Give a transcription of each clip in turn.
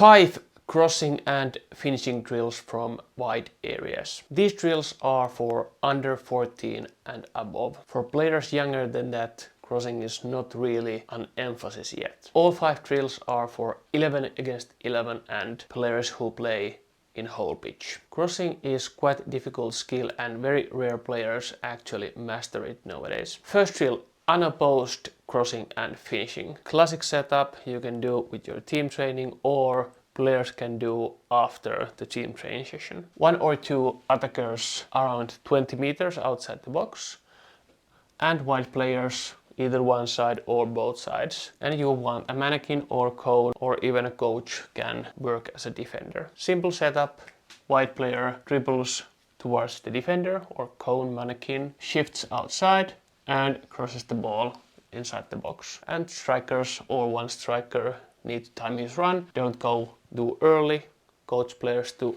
5 crossing and finishing drills from wide areas. These drills are for under 14 and above. For players younger than that, crossing is not really an emphasis yet. All 5 drills are for 11 against 11 and players who play in whole pitch. Crossing is quite a difficult skill and very rare players actually master it nowadays. First drill, unopposed crossing and finishing. Classic setup you can do with your team training or players can do after the team training session. 1 or 2 attackers around 20 meters outside the box and wide players either one side or both sides. And you want a mannequin or cone or even a coach can work as a defender. Simple setup, wide player dribbles towards the defender or cone mannequin, shifts outside and crosses the ball inside the box. And strikers or one striker need to time his run, don't go too early, coach players to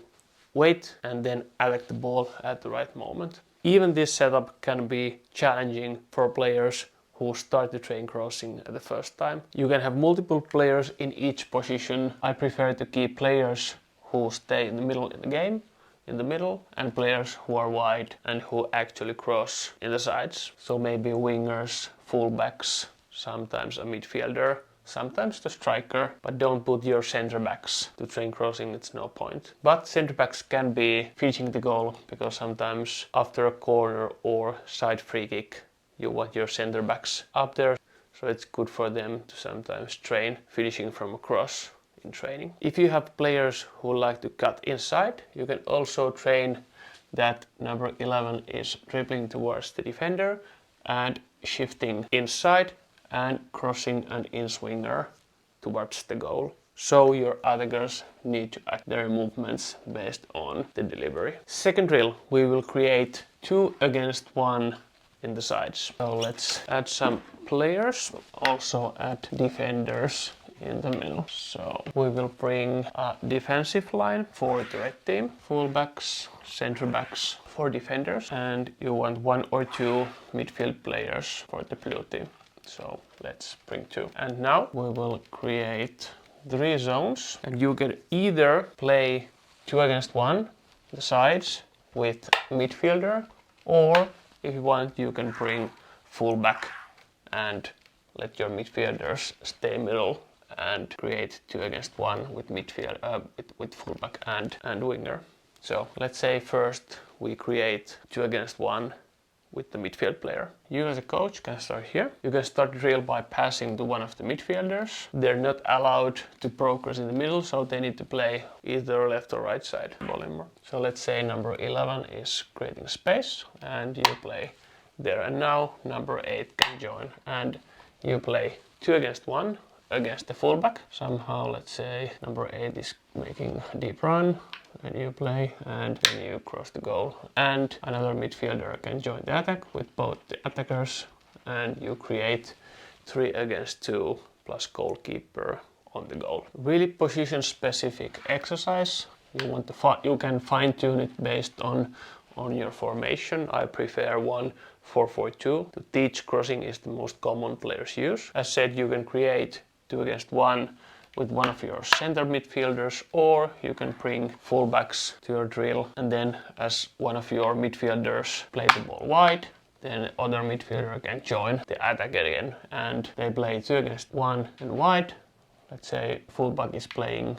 wait and then attack the ball at the right moment. Even this setup can be challenging for players who start to train crossing the first time. You can have multiple players in each position. I prefer to keep players who stay in the middle in the game, in the middle, and players who are wide and who actually cross in the sides. So maybe wingers, fullbacks, sometimes a midfielder, sometimes the striker, but don't put your center backs to train crossing, it's no point. But center backs can be finishing the goal because sometimes after a corner or side free kick you want your center backs up there, so it's good for them to sometimes train finishing from a cross in training. If you have players who like to cut inside, you can also train that number 11 is dribbling towards the defender and shifting inside and crossing an in-swinger towards the goal. So your attackers need to act their movements based on the delivery. Second drill, we will create 2 against 1 in the sides. So let's add some players, also add defenders in the middle. So we will bring a defensive line for the red team, fullbacks, center backs for defenders, and you want 1 or 2 midfield players for the blue team. So let's bring 2. And now we will create 3 zones and you can either play 2 against 1 the sides with midfielder, or if you want you can bring fullback and let your midfielders stay middle and create 2 against 1 with midfield with fullback and winger. So let's say first we create 2 against 1 with the midfield player. You as a coach can start here. You can start the drill by passing to one of the midfielders. They're not allowed to progress in the middle, so they need to play either left or right side volume. So let's say number 11 is creating space and you play there. And now number 8 can join and you play 2 against 1 against the fullback. Somehow let's say number 8 is making a deep run and you play and then you cross the goal. And another midfielder can join the attack with both the attackers and you create 3 against 2 plus goalkeeper on the goal. Really position specific exercise. You can fine tune it based on your formation. I prefer 1-4-4-2. To teach crossing is the most common players use. As said, you can create 2 against 1 with one of your center midfielders, or you can bring fullbacks to your drill and then as one of your midfielders play the ball wide, then other midfielder can join the attack again and they play 2 against 1 and wide. Let's say fullback is playing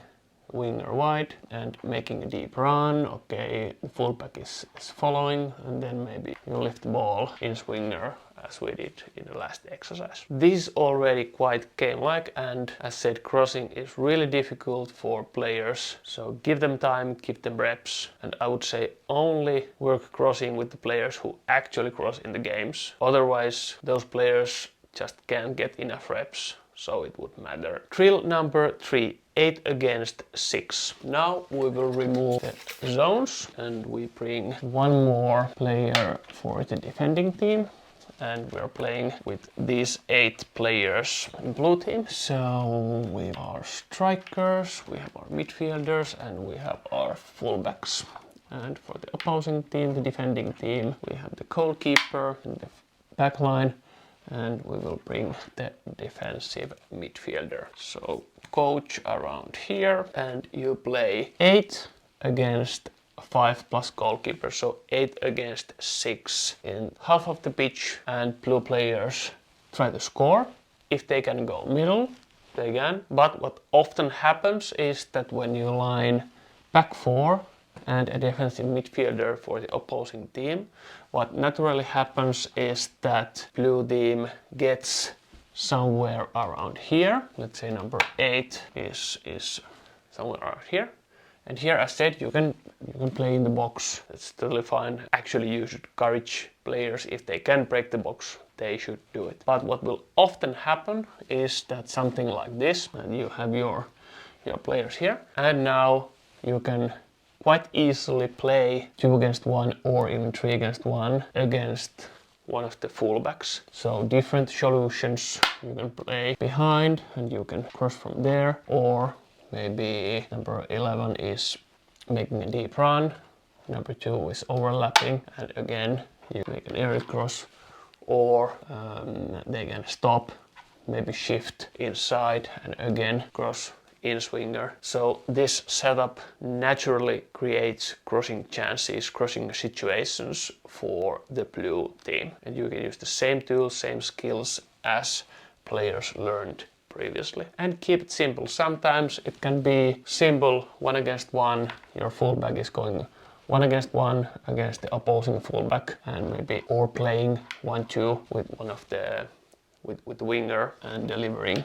winger wide and making a deep run. Okay, the fullback is following and then maybe you lift the ball in swinger as we did in the last exercise. This is already quite game-like and as said, crossing is really difficult for players. So give them time, give them reps, and I would say only work crossing with the players who actually cross in the games. Otherwise, those players just can't get enough reps, so it would matter. Drill number 3. 8 against 6. Now we will remove the zones and we bring 1 more player for the defending team. And we're playing with these 8 players in blue team. So we have our strikers, we have our midfielders, and we have our fullbacks. And for the opposing team, the defending team, we have the goalkeeper in the back line, and we will bring the defensive midfielder. So coach around here, and you play 8 against 5 plus goalkeeper, so 8 against 6 in half of the pitch, and blue players try to score. If they can go middle, they can, but what often happens is that when you line back 4 and a defensive midfielder for the opposing team, what naturally happens is that blue team gets somewhere around here. Let's say number 8 is somewhere around here. And here, as said, you can play in the box. It's totally fine. Actually, you should encourage players, if they can break the box, they should do it. But what will often happen is that something like this, and you have your players here, and now you can quite easily play 2 against 1 or even 3 against 1 against one of the fullbacks. So different solutions. You can play behind and you can cross from there, or maybe number 11 is making a deep run, number 2 is overlapping, and again you make an aerial cross, or they can stop, maybe shift inside and again cross in swinger. So this setup naturally creates crossing chances, crossing situations for the blue team. And you can use the same tools, same skills as players learned previously. And keep it simple. Sometimes it can be simple 1 against 1. Your fullback is going 1 against 1 against the opposing fullback, and maybe or playing 1-2 with one of the with the winger and delivering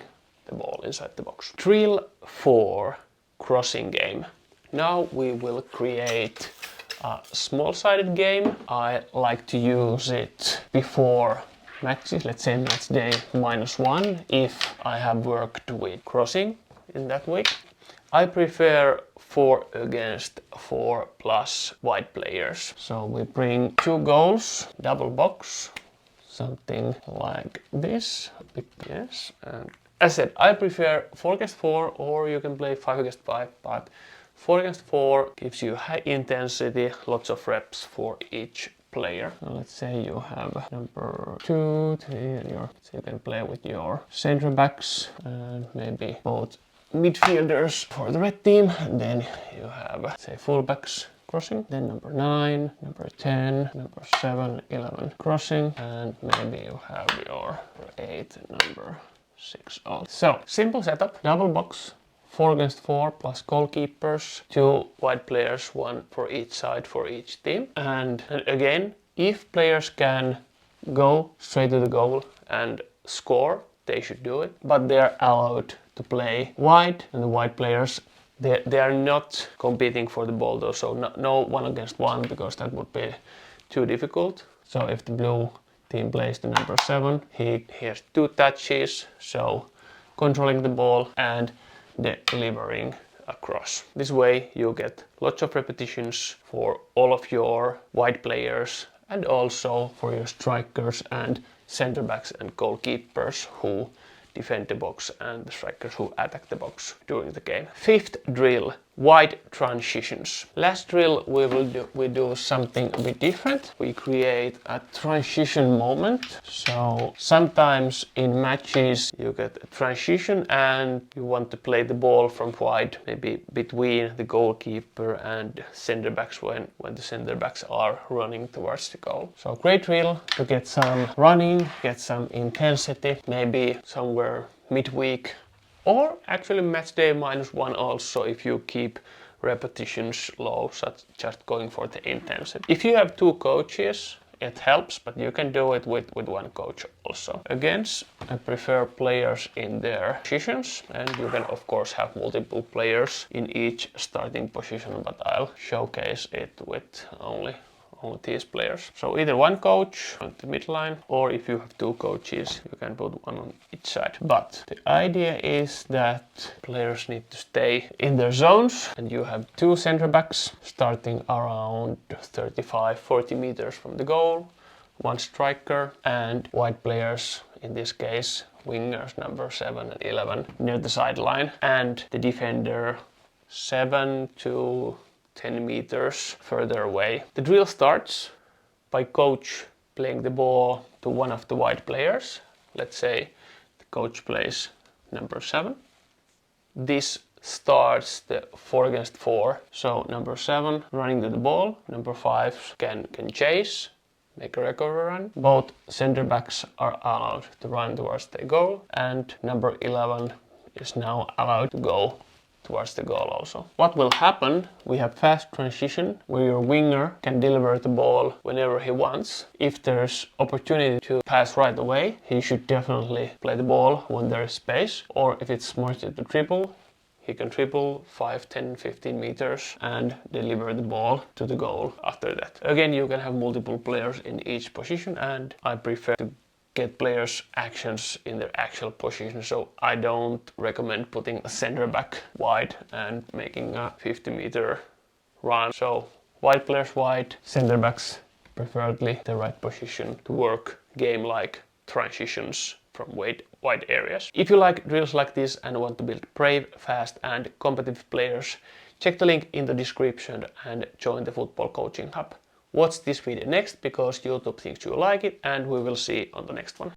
the ball inside the box. Drill 4, crossing game. Now we will create a small-sided game. I like to use it before matches, let's say match day -1, if I have worked with crossing in that week. I prefer 4 against 4 plus wide players. So we bring 2 goals, double box, something like this. Yes, and as said, I prefer 4 against 4, or you can play 5 against 5, but 4 against 4 gives you high intensity, lots of reps for each player. So let's say you have number 2, 3, and so you can play with your center backs and maybe both midfielders for the red team, and then you have, say, fullbacks crossing, then number 9, number 10, number 7, 11 crossing, and maybe you have your 8 and number 6 on. So simple setup, double box, 4 against 4 plus goalkeepers, 2 wide players, 1 for each side for each team. And again, if players can go straight to the goal and score, they should do it, but they are allowed to play wide, and the wide players, they are not competing for the ball though, so no 1 against 1, because that would be too difficult. So if the blue team plays the number 7, he has 2 touches, so controlling the ball and delivering across. This way you get lots of repetitions for all of your wide players, and also for your strikers and center backs and goalkeepers who defend the box, and the strikers who attack the box during the game. 5th drill, wide transitions. Last drill we do something a bit different. We create a transition moment. So sometimes in matches you get a transition and you want to play the ball from wide, maybe between the goalkeeper and center backs when the center backs are running towards the goal. So great drill to get some running, get some intensity, maybe somewhere midweek, or actually match day -1 also, if you keep repetitions low, such just going for the intensity. If you have 2 coaches, it helps, but you can do it with 1 coach also. Again, I prefer players in their positions, and you can of course have multiple players in each starting position, but I'll showcase it with only these players. So either 1 coach on the midline, or if you have 2 coaches, you can put 1 on each side. But the idea is that players need to stay in their zones, and you have 2 center backs starting around 35-40 meters from the goal, 1 striker, and wide players, in this case wingers number 7 and 11, near the sideline, and the defender 7 to 10 meters further away. The drill starts by coach playing the ball to one of the wide players, let's say the coach plays number 7. This starts the 4 against 4. So number 7 running to the ball, number 5 can chase, make a recovery run. Both center backs are allowed to run towards the goal, and number 11 is now allowed to go towards the goal also. What will happen? We have fast transition where your winger can deliver the ball whenever he wants. If there's opportunity to pass right away, he should definitely play the ball when there is space. Or if it's smarter to dribble, he can dribble 5, 10, 15 meters and deliver the ball to the goal after that. Again, you can have multiple players in each position, and I prefer to get players' actions in their actual position, so I don't recommend putting a center back wide and making a 50-meter run. So wide players wide, center backs preferably the right position to work game-like transitions from wide areas. If you like drills like this and want to build brave, fast and competitive players, check the link in the description and join the Football Coaching Hub. Watch this video next because YouTube thinks you like it, and we will see on the next one.